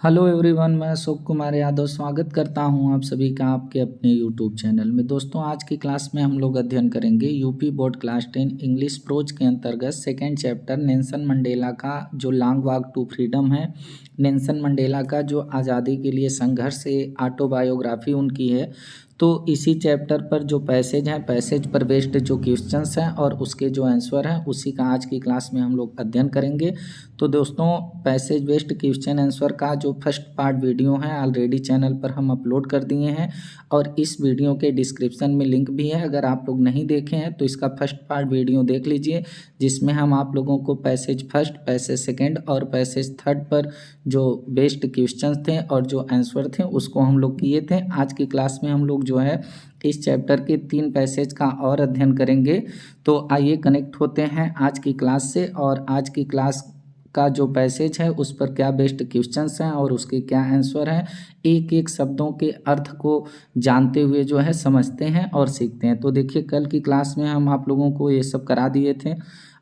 Hello everyone, मैं अशोक कुमार यादव स्वागत करता हूं आप सभी का आपके अपने यूट्यूब चैनल में। दोस्तों, आज की क्लास में हम लोग अध्ययन करेंगे UP board class 10 English pros के अंतर्गत सेकेंड चैप्टर नेल्सन मंडेला का जो लॉन्ग वॉक टू फ्रीडम है। नेल्सन मंडेला का जो आज़ादी के लिए संघर्ष से ऑटोबायोग्राफी उनकी है। तो इसी चैप्टर पर जो पैसेज हैं, पैसेज पर बेस्ड जो क्वेश्चंस हैं और उसके जो आंसर हैं, उसी का आज की क्लास में हम लोग अध्ययन करेंगे। तो दोस्तों, पैसेज बेस्ड क्वेश्चन आंसर का जो फर्स्ट पार्ट वीडियो है ऑलरेडी चैनल पर हम अपलोड कर दिए हैं और इस वीडियो के डिस्क्रिप्शन में लिंक भी है। अगर आप लोग नहीं देखे हैं तो इसका फर्स्ट पार्ट वीडियो देख लीजिए, जिसमें हम आप लोगों को पैसेज फर्स्ट, पैसेज सेकेंड और पैसेज थर्ड पर जो बेस्ड क्वेश्चंस थे और जो आंसर थे उसको हम लोग किए थे। आज की क्लास में हम लोग जो है इस चैप्टर के 3 पैसेज का और अध्ययन करेंगे। तो आइए कनेक्ट होते हैं आज की क्लास से, और आज की क्लास का जो पैसेज है उस पर क्या बेस्ड क्वेश्चंस हैं और उसके क्या आंसर हैं, एक एक शब्दों के अर्थ को जानते हुए जो है समझते हैं और सीखते हैं। तो देखिए, कल की क्लास में हम आप लोगों को ये सब करा दिए थे।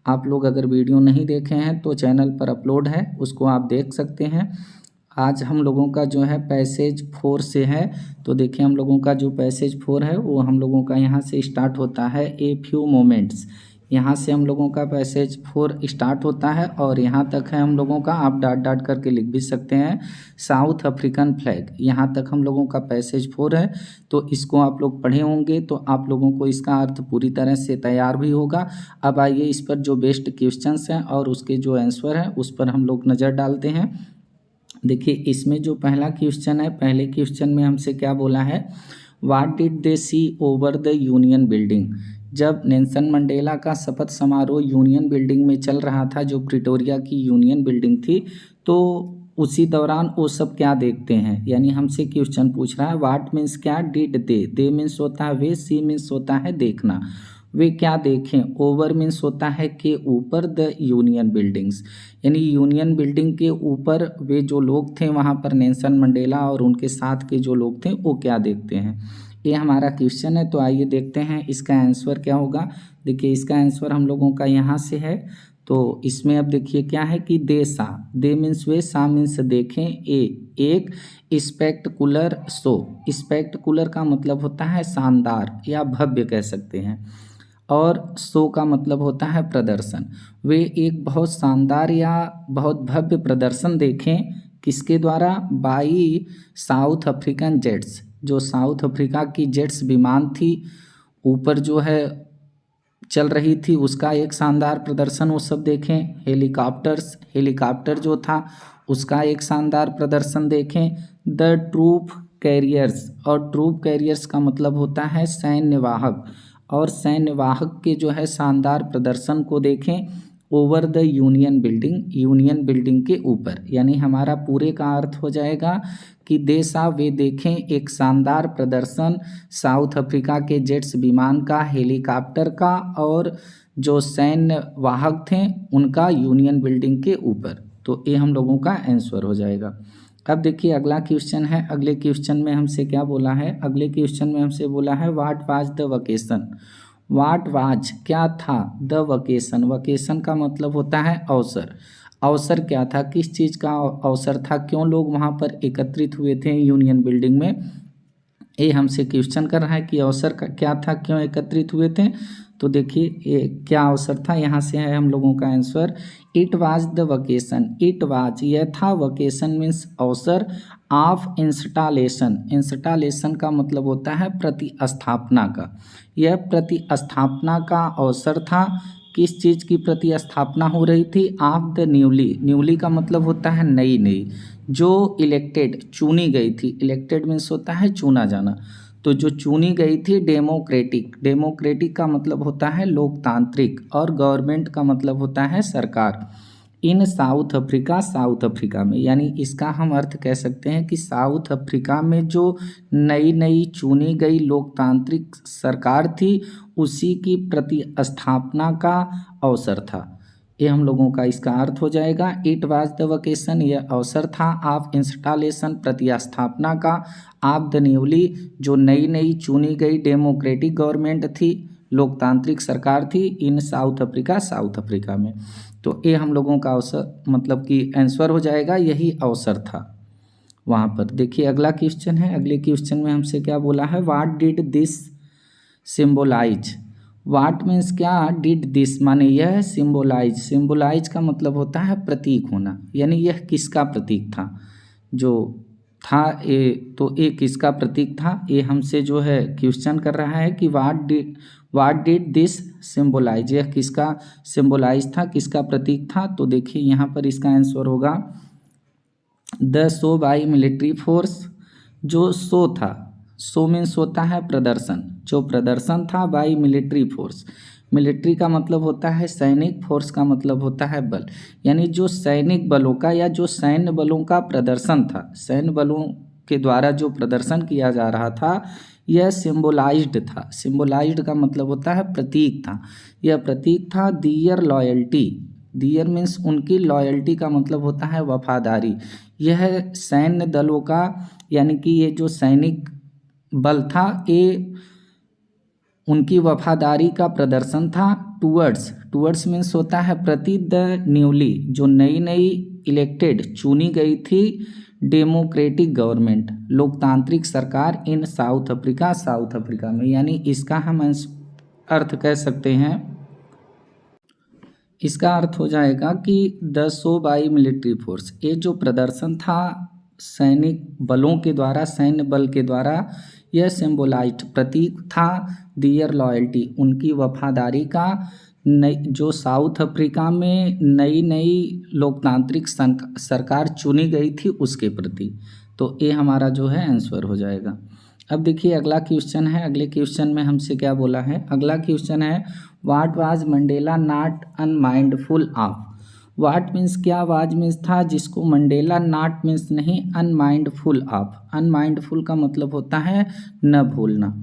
आप लोग अगर वीडियो नहीं देखे हैं तो चैनल पर अपलोड है, उसको आप देख सकते हैं। आज हम लोगों का जो है पैसेज 4 से है। तो देखिए, हम लोगों का जो पैसेज 4 है वो हम लोगों का यहाँ से स्टार्ट होता है ए फ्यू मोमेंट्स। यहाँ से हम लोगों का पैसेज 4 स्टार्ट होता है और यहाँ तक है हम लोगों का, आप डाट डाट करके लिख भी सकते हैं, साउथ अफ्रीकन फ्लैग। यहाँ तक हम लोगों का पैसेज 4 है। तो इसको आप लोग पढ़े होंगे तो आप लोगों को इसका अर्थ पूरी तरह से तैयार भी होगा। अब आइए इस पर जो बेस्ड क्वेश्चंस हैं और उसके जो आंसर हैं उस पर हम लोग नज़र डालते हैं। देखिए, इसमें जो पहला क्वेश्चन है, पहले क्वेश्चन में हमसे क्या बोला है, what did they see over the union building. जब नेल्सन मंडेला का शपथ समारोह यूनियन बिल्डिंग में चल रहा था, जो प्रिटोरिया की यूनियन बिल्डिंग थी, तो उसी दौरान वो सब क्या देखते हैं। यानी हमसे क्वेश्चन पूछ रहा है व्हाट मीन्स क्या, डिड दे मीन्स होता है वे, सी मीन्स होता है देखना। वे क्या देखें, ओवर मीन्स होता है के ऊपर द यूनियन बिल्डिंग्स, यानी यूनियन बिल्डिंग के ऊपर वे जो लोग थे वहाँ पर नेल्सन मंडेला और उनके साथ के जो लोग थे वो क्या देखते हैं। ये हमारा क्वेश्चन है। तो आइए देखते हैं इसका आंसर क्या होगा। देखिए, इसका आंसर हम लोगों का यहाँ से है। तो इसमें अब देखिए क्या है कि दे सा, दे मीन्स वे, सा मीन्स देखें, एक स्पेक्टकुलर शो। स्पेक्टकुलर का मतलब होता है शानदार या भव्य कह सकते हैं, और शो का मतलब होता है प्रदर्शन। वे एक बहुत शानदार या बहुत भव्य प्रदर्शन देखें, किसके द्वारा, बाई साउथ अफ्रीकन जेट्स। जो साउथ अफ्रीका की जेट्स विमान थी, ऊपर जो है चल रही थी, उसका एक शानदार प्रदर्शन वो सब देखें। हेलीकॉप्टर जो था उसका एक शानदार प्रदर्शन देखें। द ट्रूप कैरियर्स, और ट्रूप कैरियर्स का मतलब होता है सैन्य वाहक, और सैन्य वाहक के जो है शानदार प्रदर्शन को देखें। Over the union building, union building के ऊपर, यानी हमारा पूरे का अर्थ हो जाएगा कि देसा वे देखें एक शानदार प्रदर्शन साउथ अफ्रीका के जेट्स विमान का, हेलीकॉप्टर का, और जो सैन्य वाहक थे उनका यूनियन बिल्डिंग के ऊपर। तो ये हम लोगों का आंसर हो जाएगा। अब देखिए अगला क्वेश्चन है। अगले क्वेश्चन में हमसे क्या बोला है, अगले क्वेश्चन में हमसे बोला है what was the vacation. What was क्या था, द वकेशन, वकेशन का मतलब होता है अवसर। अवसर क्या था, किस चीज़ का अवसर था, क्यों लोग वहाँ पर एकत्रित हुए थे यूनियन बिल्डिंग में। ये हमसे क्वेश्चन कर रहा है कि अवसर का क्या था, क्यों एकत्रित हुए थे। तो देखिए ये क्या अवसर था, यहाँ से है हम लोगों का answer, it was the vacation. It was यह था, वकेशन मीन्स अवसर, ऑफ इंस्टॉलेशन। इंस्टॉलेशन का मतलब होता है प्रतिस्थापना का। यह प्रतिस्थापना का अवसर था। किस चीज़ की प्रतिस्थापना हो रही थी, ऑफ द न्यूली। न्यूली का मतलब होता है नई नई, जो इलेक्टेड चुनी गई थी। इलेक्टेड मीन्स होता है चुना जाना। तो जो चुनी गई थी डेमोक्रेटिक, डेमोक्रेटिक का मतलब होता है लोकतांत्रिक, और गवर्नमेंट का मतलब होता है सरकार। इन साउथ अफ्रीका, साउथ अफ्रीका में, यानी इसका हम अर्थ कह सकते हैं कि साउथ अफ्रीका में जो नई नई चुनी गई लोकतांत्रिक सरकार थी उसी की प्रतिस्थापना का अवसर था। ये हम लोगों का इसका अर्थ हो जाएगा। इट वाज द वकेशन, यह अवसर था, ऑफ इंस्टॉलेशन प्रतिस्थापना का, ऑफ द न्यूली जो नई नई चुनी गई डेमोक्रेटिक गवर्नमेंट थी, लोकतांत्रिक सरकार थी, इन साउथ अफ्रीका, साउथ अफ्रीका में। तो ये हम लोगों का अवसर मतलब कि आंसर हो जाएगा, यही अवसर था। वहाँ पर। देखिए अगला क्वेश्चन है, अगले क्वेश्चन में हमसे क्या बोला है, what did this symbolise. What means क्या, डिड दिस माने यह, सिम्बोलाइज, सिम्बोलाइज का मतलब होता है प्रतीक होना, यानी यह किसका प्रतीक था, जो था ए, तो ए किसका प्रतीक था, ये हमसे जो है क्वेश्चन कर रहा है कि व्हाट डिड दिस सिम्बोलाइज, यह किसका सिम्बोलाइज था, किसका प्रतीक था। तो देखिए यहाँ पर इसका आंसर होगा the show by military force. जो शो था, शो मीन्स होता है प्रदर्शन, जो प्रदर्शन था बाई मिलिट्री फोर्स। मिलिट्री का मतलब होता है सैनिक, फोर्स का मतलब होता है बल, यानी जो सैनिक बलों का या जो सैन्य बलों का प्रदर्शन था, सैन्य बलों के द्वारा जो प्रदर्शन किया जा रहा था, यह सिम्बोलाइज्ड था। सिम्बोलाइज्ड का मतलब होता है प्रतीक था, यह प्रतीक था दियर लॉयल्टी। दियर मीन्स उनकी, लॉयल्टी का मतलब होता है वफादारी। यह सैन्य दलों का, यानी कि ये जो सैनिक बल था, ये उनकी वफादारी का प्रदर्शन था टूवर्ड्स मीन्स होता है प्रति द न्यूली, जो नई नई इलेक्टेड चुनी गई थी डेमोक्रेटिक गवर्नमेंट, लोकतांत्रिक सरकार इन साउथ अफ्रीका में। यानी इसका हम अर्थ कह सकते हैं, इसका अर्थ हो जाएगा कि the show by military force, ये जो प्रदर्शन था सैनिक बलों के द्वारा, सैन्य बल के द्वारा, यह सिम्बोलाइज्ड प्रतीक था दियर लॉयल्टी, उनकी वफादारी का, नई जो साउथ अफ्रीका में नई नई लोकतांत्रिक सरकार चुनी गई थी उसके प्रति। तो ये हमारा जो है आंसर हो जाएगा। अब देखिए अगला क्वेश्चन है, अगले क्वेश्चन में हमसे क्या बोला है, अगला क्वेश्चन है what was Mandela not unmindful of. What means क्या, वाज मीन्स था, जिसको मंडेला नॉट मीन्स नहीं, अनमाइंडफुल ऑफ। अनमाइंडफुल का मतलब होता है न भूलना,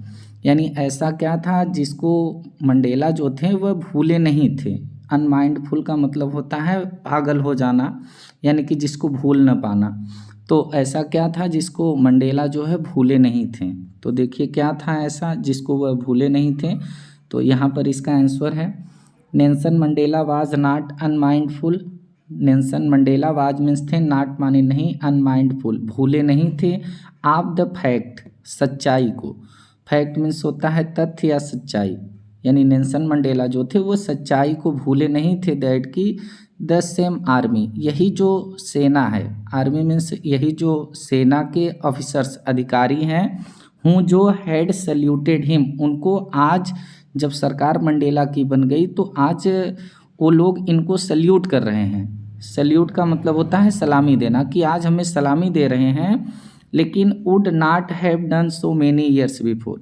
यानी ऐसा क्या था जिसको मंडेला जो थे वह भूले नहीं थे। अनमाइंडफुल का मतलब होता है पागल हो जाना, यानी कि जिसको भूल न पाना। तो ऐसा क्या था जिसको मंडेला जो है भूले नहीं थे। तो देखिए क्या था ऐसा जिसको वह भूले नहीं थे। तो यहाँ पर इसका आंसर है Nelson Mandela was not unmindful. Nelson Mandela was means थे, नॉट माने नहीं, अनमाइंडफुल भूले नहीं थे, ऑफ द फैक्ट सच्चाई को। फैक्ट मीन्स होता है तथ्य या सच्चाई, यानी नेल्सन मंडेला जो थे वो सच्चाई को भूले नहीं थे, दैट की द सेम आर्मी, यही जो सेना है, आर्मी मीन्स यही जो सेना के ऑफिसर्स अधिकारी हैं, हूँ जो हैड सल्यूटेड हिम, उनको आज जब सरकार मंडेला की बन गई तो आज वो लोग इनको सल्यूट कर रहे हैं। सल्यूट का मतलब होता है सलामी देना, कि आज हमें सलामी दे रहे हैं, लेकिन would not have done so many years before,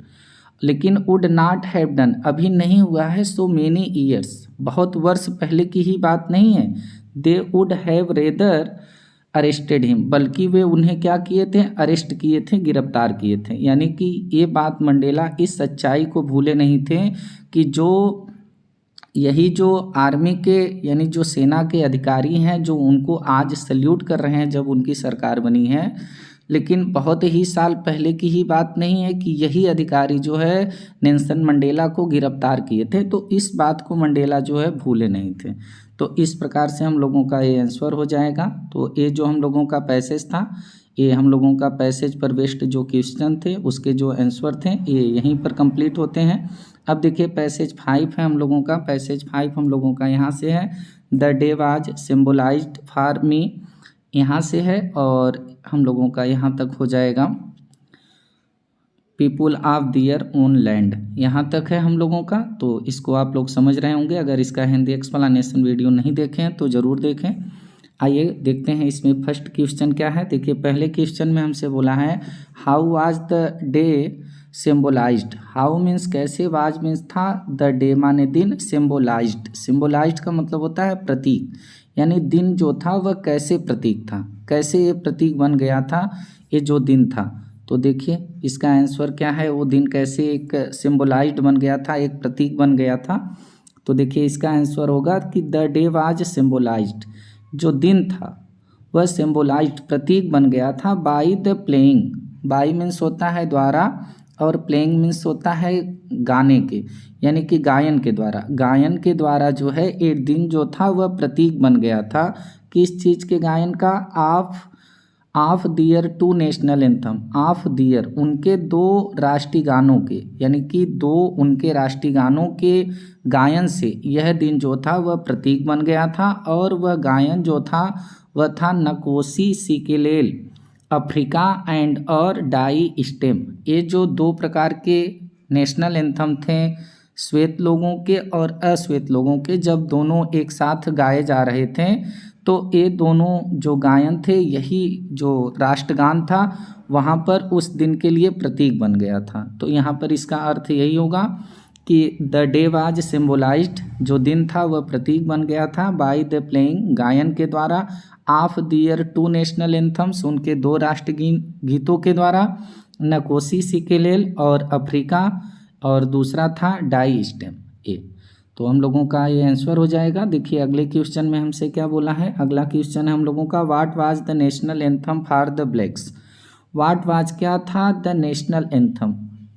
लेकिन वुड नॉट हैव डन अभी नहीं हुआ है, सो मेनी ईयर्स बहुत वर्ष पहले की ही बात नहीं है, they would have rather arrested him, बल्कि वे उन्हें क्या किए थे, अरेस्ट किए थे, गिरफ्तार किए थे। यानी कि ये बात मंडेला इस सच्चाई को भूले नहीं थे कि जो यही जो आर्मी के यानी जो सेना के अधिकारी हैं जो उनको आज सल्यूट कर रहे हैं जब उनकी सरकार बनी है, लेकिन बहुत ही साल पहले की ही बात नहीं है कि यही अधिकारी जो है नेल्सन मंडेला को गिरफ्तार किए थे। तो इस बात को मंडेला जो है भूले नहीं थे। तो इस प्रकार से हम लोगों का ये आंसर हो जाएगा। तो ये जो हम लोगों का पैसेज था, ये हम लोगों का पैसेज पर बेस्ड जो क्वेश्चन थे उसके जो आंसर थे ये यहीं पर कंप्लीट होते हैं। अब देखिए पैसेज 5 है हम लोगों का। पैसेज 5 हम लोगों का यहाँ से है, the day was symbolised for me, यहाँ से है, और हम लोगों का यहाँ तक हो जाएगा people of their own land, यहाँ तक है हम लोगों का। तो इसको आप लोग समझ रहे होंगे। अगर इसका हिंदी एक्सप्लेनेशन वीडियो नहीं देखे हैं तो ज़रूर देखें। आइए देखते हैं इसमें फर्स्ट क्वेश्चन क्या है। देखिए पहले क्वेश्चन में हमसे बोला है how was the day symbolised. How means कैसे, वाज मीन्स था, द डे माने दिन, सिम्बोलाइज्ड, सिम्बोलाइज्ड का मतलब होता है प्रतीक, यानी दिन जो था वह कैसे प्रतीक था, कैसे ये प्रतीक बन गया था ये जो दिन था। तो देखिए इसका आंसर क्या है, वो दिन कैसे एक सिम्बोलाइज्ड बन गया था, एक प्रतीक बन गया था। तो देखिए इसका आंसर होगा कि द डे वाज सिम्बोलाइज्ड, जो दिन था वह सिम्बोलाइज्ड प्रतीक बन गया था by the playing. By means होता है द्वारा, और प्लेइंग मीन्स होता है गाने के, यानी कि गायन के द्वारा। गायन के द्वारा जो है एक दिन जो था वह प्रतीक बन गया था, किस चीज़ के गायन का, of of their two national anthem, of their उनके दो राष्ट्रीय गानों के, यानी कि दो उनके राष्ट्रीय गानों के गायन से यह दिन जो था वह प्रतीक बन गया था। और वह गायन जो था वह था नकोसी सिकेलेल, अफ्रीका एंड और डाई स्टेम। ये जो दो प्रकार के नेशनल एंथम थे, श्वेत लोगों के और अश्वेत लोगों के, जब दोनों एक साथ गाए जा रहे थे तो ये दोनों जो गायन थे, यही जो राष्ट्रगान था वहाँ पर उस दिन के लिए प्रतीक बन गया था। तो यहाँ पर इसका अर्थ यही होगा कि द डे वाज सिम्बोलाइज्ड, जो दिन था वह प्रतीक बन गया था, बाय द प्लेइंग गायन के द्वारा, of their two national anthems उनके दो राष्ट्रीय गीतों के द्वारा, नकोसी सिकेलेल और अफ्रीका, और दूसरा था डाई स्टेम ए। तो हम लोगों का ये आंसर हो जाएगा। देखिए अगले क्वेश्चन में हमसे क्या बोला है। अगला क्वेश्चन है हम लोगों का, what was the national anthem for the blacks. What was क्या था, the national anthem,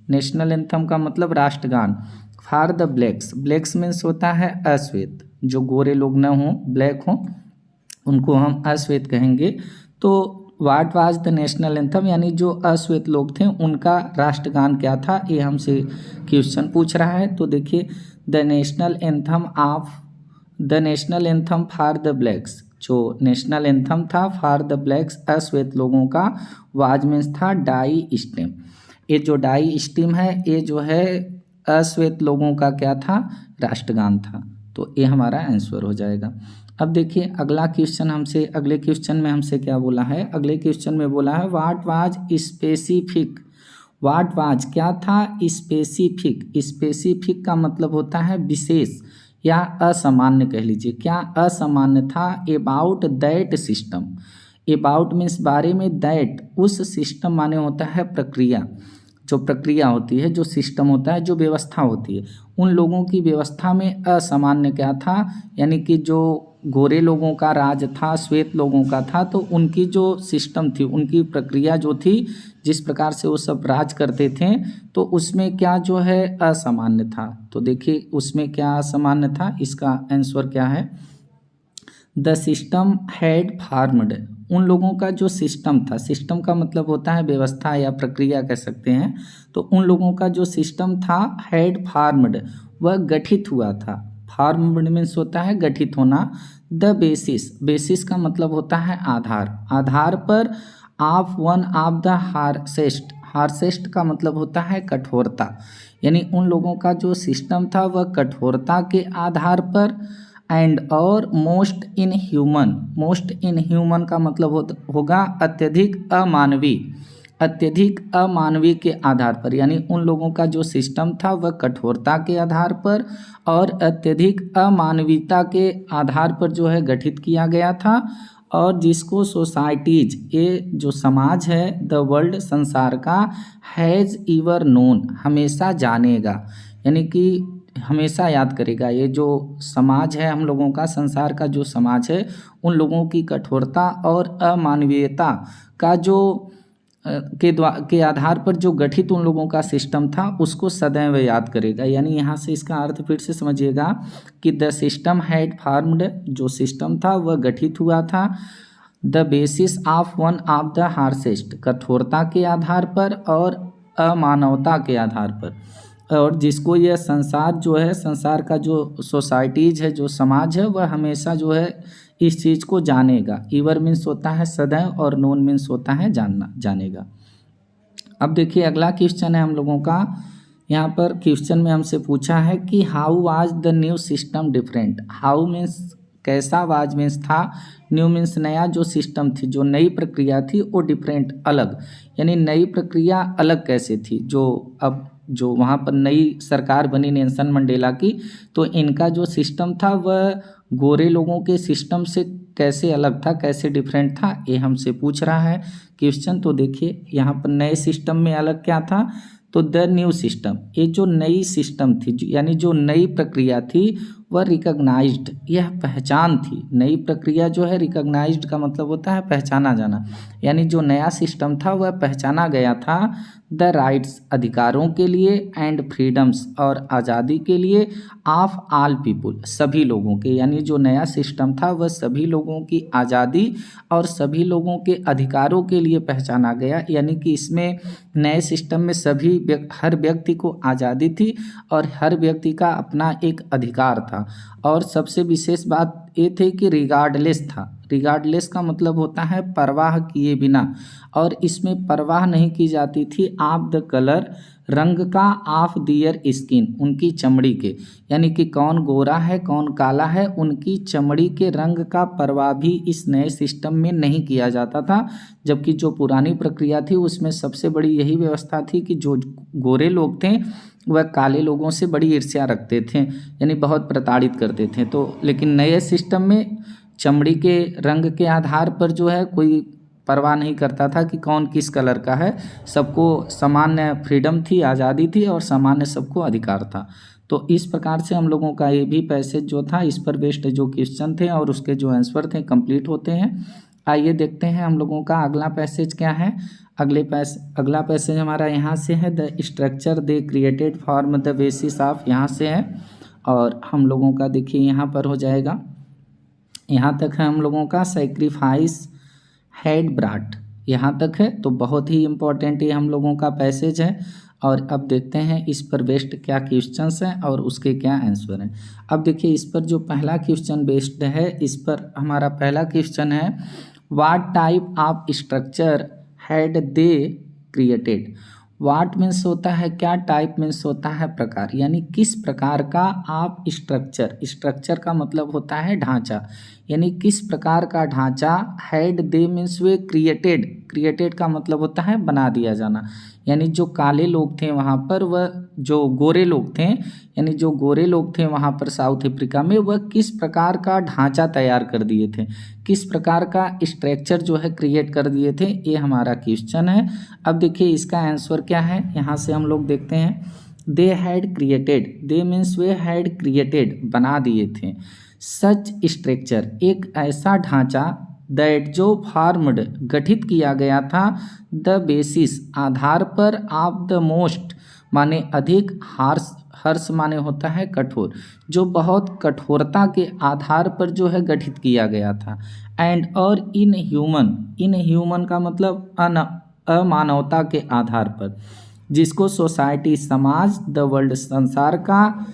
national anthem का मतलब राष्ट्रगान, for the blacks, blacks means होता है अश्वेत, जो गोरे लोग न हों, ब्लैक हों, उनको हम अश्वेत कहेंगे। तो what was the national anthem यानी जो अश्वेत लोग थे उनका राष्ट्रगान क्या था, ये हमसे क्वेश्चन पूछ रहा है। तो देखिए the national anthem of, the national anthem for the blacks, जो नेशनल एंथम था फॉर द ब्लैक्स अश्वेत लोगों का, वाज मीन्स था डाई स्टेम। ये जो डाई स्टेम है ये जो है अश्वेत लोगों का क्या था, राष्ट्रगान था। तो ये हमारा आंसर हो जाएगा। अब देखिए अगला क्वेश्चन हमसे, अगले क्वेश्चन में हमसे क्या बोला है। अगले क्वेश्चन में बोला है what was specific, what was क्या था, स्पेसिफिक, स्पेसिफिक का मतलब होता है विशेष या असामान्य कह लीजिए, क्या असामान्य था, about that system, about means बारे में, दैट उस सिस्टम माने होता है प्रक्रिया, जो प्रक्रिया होती है, जो सिस्टम होता है, जो व्यवस्था होती है, उन लोगों की व्यवस्था में असामान्य क्या था, यानी कि जो गोरे लोगों का राज था, श्वेत लोगों का था, तो उनकी जो सिस्टम थी, उनकी प्रक्रिया जो थी, जिस प्रकार से वो सब राज करते थे, तो उसमें क्या जो है असामान्य था। तो देखिए उसमें क्या असामान्य था, इसका आंसर क्या है, द सिस्टम हैड फॉर्म्ड, उन लोगों का जो सिस्टम था, सिस्टम का मतलब होता है व्यवस्था या प्रक्रिया कह सकते हैं, तो उन लोगों का जो सिस्टम था हैड फॉर्म्ड, वह गठित हुआ था, फॉर्म्ड मीन्स होता है गठित होना, द बेसिस, बेसिस का मतलब होता है आधार, आधार पर, ऑफ वन ऑफ द हार्सेस्ट, हार्सेस्ट का मतलब होता है कठोरता, यानी उन लोगों का जो सिस्टम था वह कठोरता के आधार पर, एंड और most in human, most in human का मतलब होगा अत्यधिक अमानवीय, अत्यधिक अमानवीय के आधार पर, यानी उन लोगों का जो सिस्टम था वह कठोरता के आधार पर और अत्यधिक अमानवीयता के आधार पर जो है गठित किया गया था, और जिसको सोसाइटीज, ये जो समाज है, द वर्ल्ड संसार का, हैज़ एवर नोन हमेशा जानेगा, यानी कि हमेशा याद करेगा। ये जो समाज है हम लोगों का, संसार का जो समाज है, उन लोगों की कठोरता और अमानवीयता का जो के आधार पर जो गठित उन लोगों का सिस्टम था उसको सदैव याद करेगा। यानी यहाँ से इसका अर्थ फिर से समझिएगा कि द सिस्टम हैड फॉर्म्ड, जो सिस्टम था वह गठित हुआ था, the basis of one of the harshest, कठोरता के आधार पर और अमानवता के आधार पर, और जिसको यह संसार जो है, संसार का जो सोसाइटीज है, जो समाज है, वह हमेशा जो है इस चीज़ को जानेगा। ईवर मीन्स होता है सदैव और नोन मीन्स होता है जानना, जानेगा। अब देखिए अगला क्वेश्चन है हम लोगों का, यहाँ पर क्वेश्चन में हमसे पूछा है कि how was the new system different, how means कैसा, वाज मीन्स था, न्यू मीन्स नया, जो सिस्टम थी, जो नई प्रक्रिया थी, वो डिफरेंट अलग, यानी नई प्रक्रिया अलग कैसे थी, जो अब जो वहाँ पर नई सरकार बनी नेल्सन मंडेला की, तो इनका जो सिस्टम था वह गोरे लोगों के सिस्टम से कैसे अलग था, कैसे डिफरेंट था, ये हमसे पूछ रहा है क्वेश्चन। तो देखिए यहाँ पर नए सिस्टम में अलग क्या था, तो द न्यू सिस्टम, ये जो नई सिस्टम थी, यानी जो नई प्रक्रिया थी, वह रिकॉग्नाइज्ड, यह पहचान थी। नई प्रक्रिया जो है, रिकॉग्नाइज्ड का मतलब होता है पहचाना जाना, यानी जो नया सिस्टम था वह पहचाना गया था द राइट्स, अधिकारों के लिए, एंड फ्रीडम्स, और आज़ादी के लिए, ऑफ ऑल पीपुल, सभी लोगों के। यानी जो नया सिस्टम था वह सभी लोगों की आज़ादी और सभी लोगों के अधिकारों के लिए पहचाना गया। यानी कि इसमें नए सिस्टम में हर व्यक्ति को आज़ादी थी और हर व्यक्ति का अपना एक अधिकार था। और सबसे विशेष बात ये थी कि रिगार्डलेस था। रिगार्डलेस का मतलब होता है परवाह किए बिना, और इसमें परवाह नहीं की जाती थी ऑफ द कलर, रंग का, ऑफ दियर स्किन, उनकी चमड़ी के। यानी कि कौन गोरा है कौन काला है, उनकी चमड़ी के रंग का परवाह भी इस नए सिस्टम में नहीं किया जाता था। जबकि जो पुरानी प्रक्रिया थी उसमें सबसे बड़ी यही व्यवस्था थी कि जो गोरे लोग थे वह काले लोगों से बड़ी ईर्ष्या रखते थे, यानी बहुत प्रताड़ित करते थे। तो लेकिन नए सिस्टम में चमड़ी के रंग के आधार पर जो है कोई परवाह नहीं करता था कि कौन किस कलर का है, सबको सामान्य फ्रीडम थी, आज़ादी थी और सामान्य सबको अधिकार था। तो इस प्रकार से हम लोगों का ये भी पैसेज जो था, इस पर बेस्ड जो क्वेश्चन थे और उसके जो आंसर थे कंप्लीट होते हैं। आइए देखते हैं हम लोगों का अगला पैसेज क्या है। अगला पैसेज हमारा यहाँ से है, the structure they created form the basis of, यहाँ से है। और हम लोगों का देखिए यहाँ पर हो जाएगा, यहाँ तक है हम लोगों का सैक्रिफाइस हैड ब्राट, यहाँ तक है। तो बहुत ही इम्पोर्टेंट ये हम लोगों का पैसेज है। और अब देखते हैं इस पर बेस्ड क्या क्वेश्चंस हैं और उसके क्या आंसर हैं। अब देखिए इस पर जो पहला क्वेश्चन बेस्ड है, इस पर हमारा पहला क्वेश्चन है, what type of structure had they created. What means होता है क्या, टाइप मीन्स होता है प्रकार, यानी किस प्रकार का आप स्ट्रक्चर, स्ट्रक्चर का मतलब होता है ढांचा, यानी किस प्रकार का ढांचा, had they means way created, created का मतलब होता है बना दिया जाना। यानी जो काले लोग थे वहाँ पर, वह जो गोरे लोग थे, यानी जो गोरे लोग थे वहाँ पर साउथ अफ्रीका में, वह किस प्रकार का ढांचा तैयार कर दिए थे, किस प्रकार का स्ट्रक्चर जो है क्रिएट कर दिए थे, ये हमारा क्वेश्चन है। अब देखिए इसका आंसर क्या है, यहाँ से हम लोग देखते हैं, they had created, they means way had created, बना दिए थे, सच स्ट्रक्चर, एक ऐसा ढांचा, दैट जो फॉर्म्ड, गठित किया गया था, द बेसिस, आधार पर, ऑफ द मोस्ट माने अधिक, हर्ष माने होता है कठोर, जो बहुत कठोरता के आधार पर जो है गठित किया गया था, एंड और इन ह्यूमन, इन ह्यूमन का मतलब अमानवता के आधार पर, जिसको सोसाइटी, समाज, द वर्ल्ड, संसार का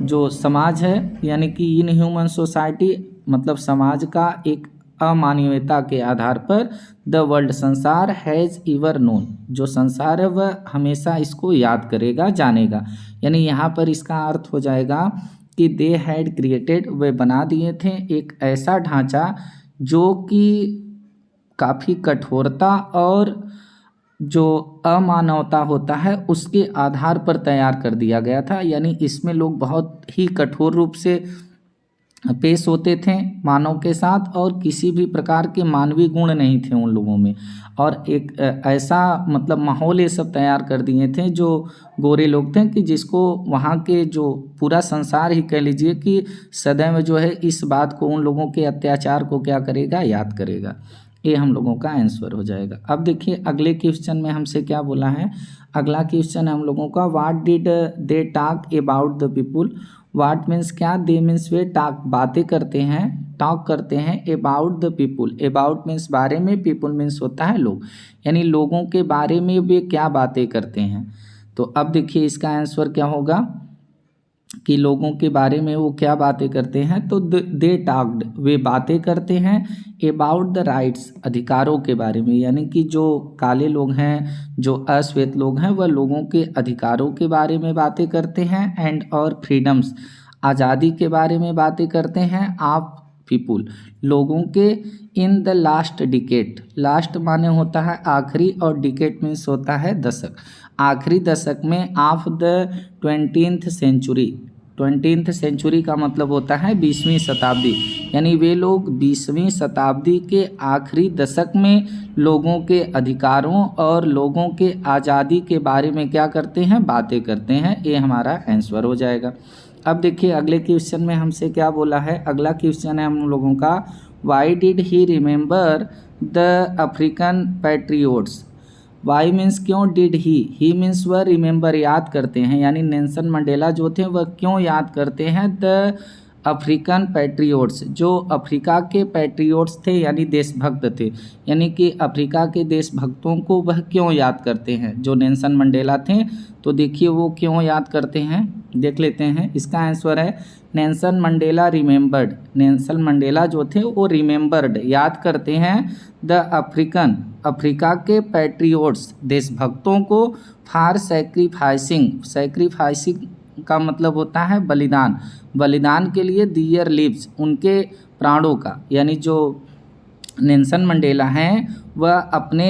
जो समाज है, यानी कि इन ह्यूमन सोसाइटी मतलब समाज का एक अमानवीयता के आधार पर, द वर्ल्ड, संसार, हैज़ एवर नोन, जो संसार है वह हमेशा इसको याद करेगा, जानेगा। यानी यहाँ पर इसका अर्थ हो जाएगा कि दे हैड क्रिएटेड, वे बना दिए थे एक ऐसा ढांचा जो कि काफ़ी कठोरता और जो अमानवता होता है उसके आधार पर तैयार कर दिया गया था। यानी इसमें लोग बहुत ही कठोर रूप से पेश होते थे मानव के साथ, और किसी भी प्रकार के मानवीय गुण नहीं थे उन लोगों में, और एक ऐसा मतलब माहौल ये सब तैयार कर दिए थे जो गोरे लोग थे, कि जिसको वहाँ के जो पूरा संसार ही कह लीजिए कि सदैव जो है इस बात को, उन लोगों के अत्याचार को क्या करेगा, याद करेगा। ये हम लोगों का आंसर हो जाएगा। अब देखिए अगले क्वेश्चन में हमसे क्या बोला है, अगला क्वेश्चन है हम लोगों का, what did they talk about the people. What means क्या, दे मीन्स वे टॉक, बातें करते हैं, टॉक करते हैं, about the people, about means बारे में, पीपुल मीन्स होता है लोग, यानी लोगों के बारे में वे क्या बातें करते हैं। तो अब देखिए इसका आंसर क्या होगा कि लोगों के बारे में वो क्या बातें करते हैं, तो दे टॉक्ड, वे बातें करते हैं, अबाउट द राइट्स, अधिकारों के बारे में, यानी कि जो काले लोग हैं, जो अश्वेत लोग हैं, वह लोगों के अधिकारों के बारे में बातें करते हैं, एंड और फ्रीडम्स, आज़ादी के बारे में बातें करते हैं, ऑफ पीपुल, लोगों के, in the last decade, last माने होता है आखिरी और डिकेट मीन्स होता है दशक, आखिरी दशक में, of the 20th century, 20th century का मतलब होता है 20वीं शताब्दी, यानी वे लोग 20वीं शताब्दी के आखिरी दशक में लोगों के अधिकारों और लोगों के आज़ादी के बारे में क्या करते हैं, बातें करते हैं। ये हमारा आंसर हो जाएगा। अब देखिए अगले क्वेश्चन में हमसे क्या बोला है। अगला क्वेश्चन है हम लोगों का, why did he remember the African patriots. Why means क्यों, डिड ही मीन्स वह, रिमेंबर याद करते हैं, यानी नेल्सन मंडेला जो थे वह क्यों याद करते हैं द अफ्रीकन पैट्रियोट्स, जो अफ्रीका के पैट्रियोट्स थे यानी देशभक्त थे, यानी कि अफ्रीका के देशभक्तों को वह क्यों याद करते हैं, जो नेल्सन मंडेला थे। तो देखिए वो क्यों याद करते हैं, देख लेते हैं। इसका आंसर है Nelson Mandela remembered. Nelson Mandela जो थे वो रिमेंबर्ड याद करते हैं द अफ्रीकन, अफ्रीका के पैट्रियोट्स देशभक्तों को, फॉर सैक्रिफाइसिंग, सैक्रिफाइसिंग का मतलब होता है बलिदान, बलिदान के लिए, दियर लिव्स उनके प्राणों का, यानी जो नेल्सन मंडेला हैं वह अपने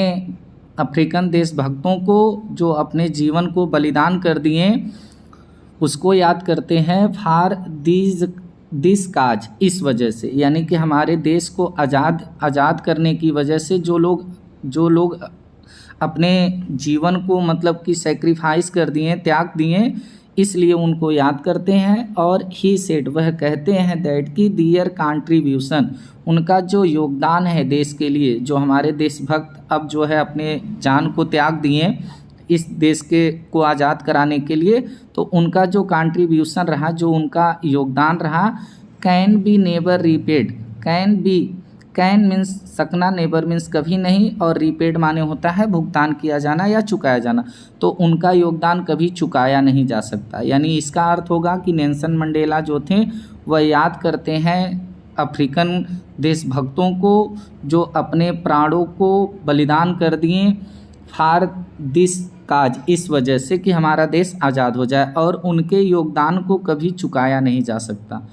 अफ्रीकन देशभक्तों को जो अपने जीवन को बलिदान कर दिए उसको याद करते हैं फॉर दिस काज, इस वजह से, यानी कि हमारे देश को आज़ाद करने की वजह से जो लोग अपने जीवन को मतलब कि सेक्रीफाइस कर दिए, त्याग दिए, इसलिए उनको याद करते हैं। और ही सेड, वह कहते हैं दैट की दियर कंट्रीब्यूशन, उनका जो योगदान है देश के लिए, जो हमारे देशभक्त अब जो है अपने जान को त्याग दिए इस देश के को आज़ाद कराने के लिए, तो उनका जो कंट्रीब्यूशन रहा, जो उनका योगदान रहा, can be never repaid. Can means सकना, नेवर मीन्स कभी नहीं, और रीपेड माने होता है भुगतान किया जाना या चुकाया जाना, तो उनका योगदान कभी चुकाया नहीं जा सकता। यानी इसका अर्थ होगा कि नेल्सन मंडेला जो थे वह याद करते हैं अफ्रीकन देशभक्तों को जो अपने प्राणों को बलिदान कर दिए फॉर दिस काज, इस वजह से कि हमारा देश आज़ाद हो जाए, और उनके योगदान को कभी चुकाया नहीं जा सकता।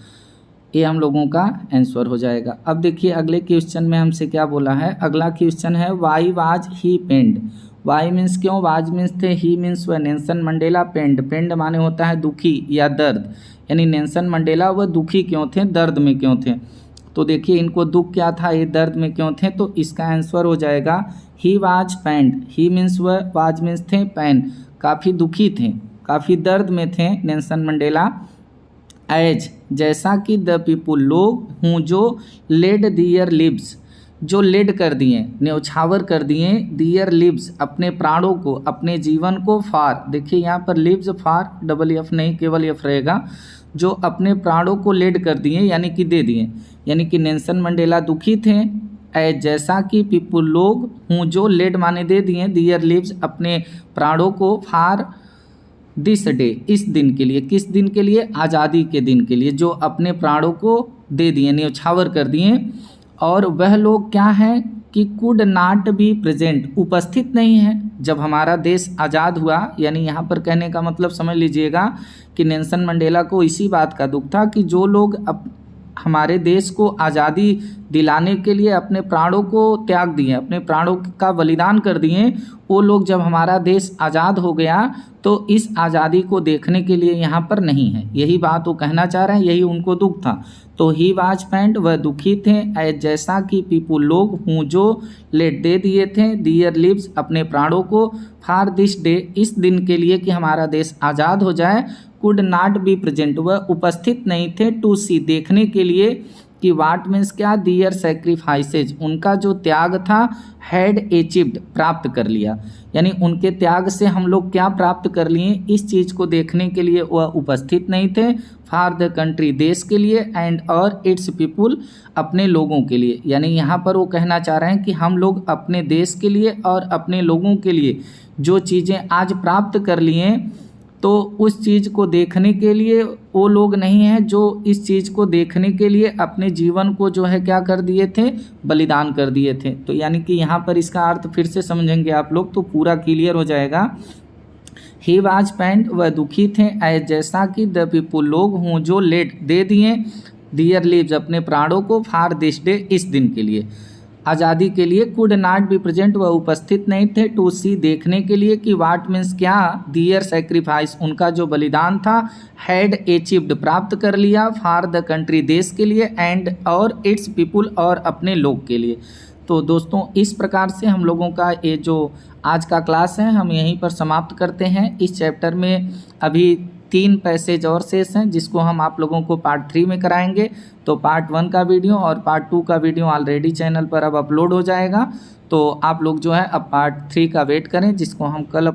ये हम लोगों का आंसर हो जाएगा। अब देखिए अगले क्वेश्चन में हमसे क्या बोला है। अगला क्वेश्चन है why was he paid. Why means क्यों, वाज मीन्स थे, ही मीन्स वह, नेल्सन मंडेला पेंड माने होता है दुखी या दर्द, यानी नेल्सन मंडेला वह दुखी क्यों थे, दर्द में क्यों थे। तो देखिए इनको दुख क्या था, ये दर्द में क्यों थे, तो इसका आंसर हो जाएगा he was pained. He means वह, वाज मीन्स थे, पेन काफ़ी दुखी थे, काफ़ी दर्द में थे नेल्सन मंडेला। एज जैसा कि द पीपुल लोग हूँ जो लेड दियर लिव्स, जो लेड कर दिए, न्यौछावर कर दिए, दियर लिव्स अपने प्राणों को, अपने जीवन को, फार, देखिए यहाँ पर लिव्स फार डबल एफ नहीं केवल एफ रहेगा, जो अपने प्राणों को लेड कर दिए यानी कि दे दिए, यानी कि नेल्सन मंडेला दुखी थे। एज जैसा कि पीपुल लोग हूँ जो लेड माने दे दिए, दियर लिव्स अपने प्राणों को, फार दिस डे इस दिन के लिए, किस दिन के लिए, आज़ादी के दिन के लिए, जो अपने प्राणों को दे दिए, न्यौछावर कर दिए। और वह लोग क्या हैं कि कुड नाट बी प्रेजेंट, उपस्थित नहीं है जब हमारा देश आज़ाद हुआ, यानी यहाँ पर कहने का मतलब समझ लीजिएगा कि नेल्सन मंडेला को इसी बात का दुख था कि जो लोग हमारे देश को आज़ादी दिलाने के लिए अपने प्राणों को त्याग दिए, अपने प्राणों का बलिदान कर दिए, वो लोग जब हमारा देश आज़ाद हो गया तो इस आज़ादी को देखने के लिए यहाँ पर नहीं है, यही बात वो कहना चाह रहे हैं, यही उनको दुख था। तो ही वाज पेंड, वह दुखी थे, एज जैसा कि पीपुल लोग हूँ जो लेट दे दिए थे, दियर लिव्स अपने प्राणों को, फॉर दिस डे इस दिन के लिए कि हमारा देश आज़ाद हो जाए, कुड नाट बी प्रेजेंट वह उपस्थित नहीं थे, टू सी देखने के लिए कि वाट मीन्स क्या, दियर सेक्रीफाइसेज उनका जो त्याग था, हैड अचीव्ड प्राप्त कर लिया, यानी उनके त्याग से हम लोग क्या प्राप्त कर लिए, इस चीज़ को देखने के लिए वह उपस्थित नहीं थे, फॉर द कंट्री देश के लिए, एंड और इट्स पीपुल अपने लोगों के लिए, यानी यहाँ पर वो कहना चाह रहे हैं कि हम लोग अपने देश के लिए और अपने लोगों के लिए जो चीज़ें आज प्राप्त कर लिए, तो उस चीज़ को देखने के लिए वो लोग नहीं हैं जो इस चीज़ को देखने के लिए अपने जीवन को जो है क्या कर दिए थे, बलिदान कर दिए थे। तो यानी कि यहाँ पर इसका अर्थ फिर से समझेंगे आप लोग तो पूरा क्लियर हो जाएगा। ही वाज पेंड वह दुखी थे, एज जैसा कि द पीपुल लोग हूँ जो लेट दे दिए, दियर लिव्स अपने प्राणों को, फॉर दिस डे इस दिन के लिए, आज़ादी के लिए, कुड नाट बी प्रेजेंट वह उपस्थित नहीं थे, टू सी देखने के लिए कि वाट मीन्स क्या, दियर सेक्रीफाइस उनका जो बलिदान था, हैड अचीव्ड प्राप्त कर लिया, फॉर द कंट्री देश के लिए, एंड और इट्स पीपुल और अपने लोग के लिए। तो दोस्तों इस प्रकार से हम लोगों का ये जो आज का क्लास है हम यहीं पर समाप्त करते हैं। इस चैप्टर में अभी 3 पैसेज और शेष हैं जिसको हम आप लोगों को पार्ट 3 में कराएंगे। तो पार्ट 1 का वीडियो और पार्ट 2 का वीडियो ऑलरेडी चैनल पर अब अपलोड हो जाएगा। तो आप लोग जो है अब पार्ट 3 का वेट करें, जिसको हम कल